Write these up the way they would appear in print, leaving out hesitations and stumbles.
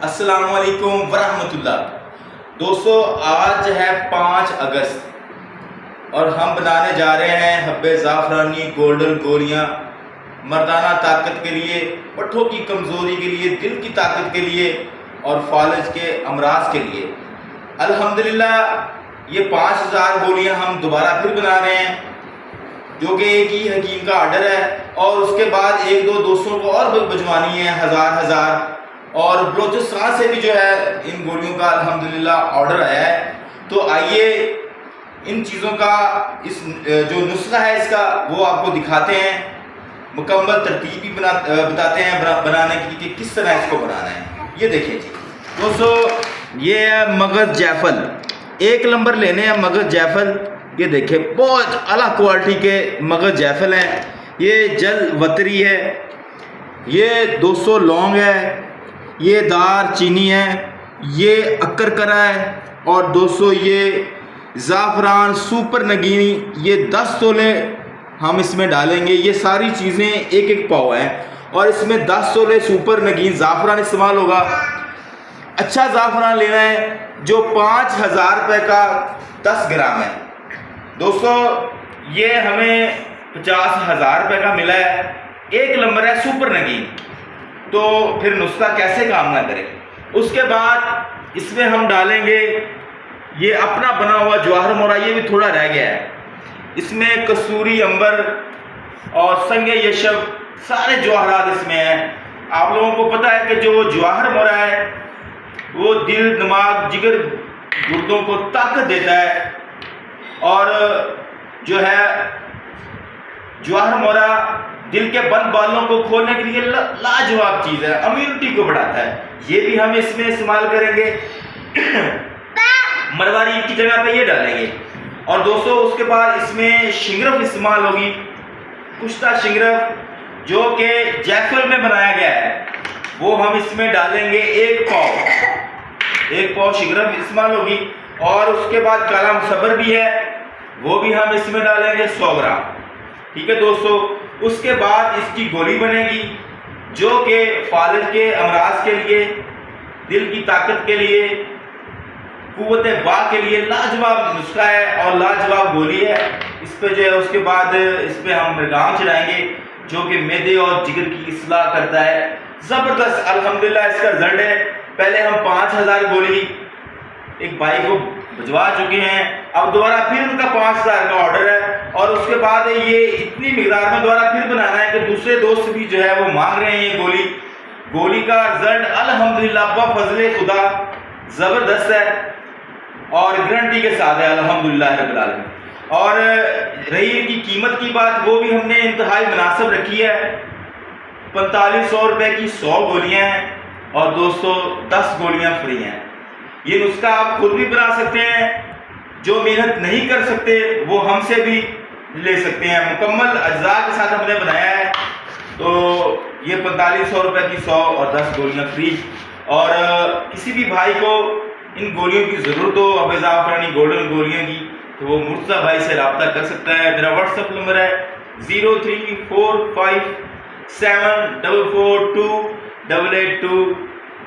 السلام علیکم ورحمۃ اللہ۔ دوستو آج ہے 5 اگست اور ہم بنانے جا رہے ہیں حب زعفرانی گولڈن گولیاں مردانہ طاقت کے لیے، پٹھوں کی کمزوری کے لیے، دل کی طاقت کے لیے اور فالج کے امراض کے لیے۔ الحمدللہ یہ 5000 گولیاں ہم دوبارہ پھر بنا رہے ہیں، جو کہ ایک ہی حکیم کا آرڈر ہے، اور اس کے بعد ایک دو دوستوں کو اور بھجوانی ہے ہزار، اور بلوچستان سے بھی جو ہے ان گولیوں کا الحمدللہ آرڈر آیا ہے۔ تو آئیے ان چیزوں کا جو نسخہ ہے اس کا وہ آپ کو دکھاتے ہیں، مکمل ترتیب بھی بتاتے ہیں بنانے کی کہ کس طرح اس کو بنانا ہے۔ یہ دیکھیں جی دوستو، یہ ہے مغز جیفل، 1 نمبر لینے ہیں مغز جیفل۔ یہ دیکھیں بہت اعلیٰ کوالٹی کے مغز جیفل ہیں۔ یہ جل وتری ہے، یہ 200 لونگ ہے، یہ دار چینی ہے، یہ اکرکرا ہے، اور دوستو یہ زعفران سپر نگینی، یہ 10 تولے ہم اس میں ڈالیں گے۔ یہ ساری چیزیں ایک پاؤ ہیں، اور اس میں 10 تولے سپر نگین زعفران استعمال ہوگا۔ اچھا زعفران لینا ہے جو 5000 روپے کا 10 گرام ہے۔ دوستو یہ ہمیں 50,000 روپے کا ملا ہے، 1 نمبر ہے سپر نگین۔ تو پھر نسخہ کیسے کام نہ کرے۔ اس کے بعد اس میں ہم ڈالیں گے یہ اپنا بنا ہوا جواہر مورا، یہ بھی تھوڑا رہ گیا ہے۔ اس میں کسوری امبر اور سنگ یشب سارے جواہرات اس میں ہیں۔ آپ لوگوں کو پتہ ہے کہ جو جواہر مورا ہے وہ دل، دماغ، جگر، گردوں کو طاقت دیتا ہے، اور جو ہے جواہر مورا دل کے بند بالوں کو کھولنے کے لیے لاجواب چیز ہے، امیونٹی کو بڑھاتا ہے۔ یہ بھی ہم اس میں استعمال کریں گے، مرواری کی جگہ پہ یہ ڈالیں گے۔ اور دوستو اس کے بعد اس میں شنگرف استعمال ہوگی، کشتہ شنگرف جو کہ جیفل میں بنایا گیا ہے، وہ ہم اس میں ڈالیں گے 1 پاؤ شنگرف استعمال ہوگی۔ اور اس کے بعد کالا مصبر بھی ہے، وہ بھی ہم اس میں ڈالیں گے 100 گرام۔ ٹھیک ہے دوستو، اس کے بعد اس کی گولی بنے گی جو کہ فالج کے امراض کے لیے، دل کی طاقت کے لیے، قوت باء کے لیے لاجواب نسخہ ہے اور لاجواب گولی ہے۔ اس پہ جو ہے اس کے بعد اس پہ ہم مرگام چڑھائیں گے جو کہ معدے اور جگر کی اصلاح کرتا ہے۔ زبردست الحمدللہ اس کا رزلٹ ہے۔ پہلے ہم 5000 گولی ایک بھائی کو بھجوا چکے ہیں، اب دوبارہ پھر ان کا 5000 کا آرڈر ہے، اور اس کے بعد یہ اتنی مقدار میں دوبارہ پھر بنانا ہے کہ دوسرے دوست بھی جو ہے وہ مانگ رہے ہیں یہ گولی کا رزلٹ الحمدللہ بفضل خدا زبردست ہے اور گارنٹی کے ساتھ ہے الحمدللہ رب العالمین۔ اور رہی ان کی قیمت کی بات، وہ بھی ہم نے انتہائی مناسب رکھی ہے۔ 4500 روپے کی 100 گولیاں ہیں، اور دوستو 10 گولیاں فری ہیں۔ یہ نسخہ آپ خود بھی بنا سکتے ہیں، جو محنت نہیں کر سکتے وہ ہم سے بھی لے سکتے ہیں۔ مکمل اجزاء کے ساتھ ہم نے بنایا ہے۔ تو یہ 4500 روپے کی 100 اور 10 گولیاں فری۔ اور کسی بھی بھائی کو ان گولیوں کی ضرورت ہو، حب زعفرانی گولڈن گولیاں کی، تو وہ مرتضیٰ بھائی سے رابطہ کر سکتا ہے۔ میرا واٹس ایپ نمبر ہے 034574428882۔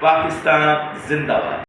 پاکستان زندہ باد۔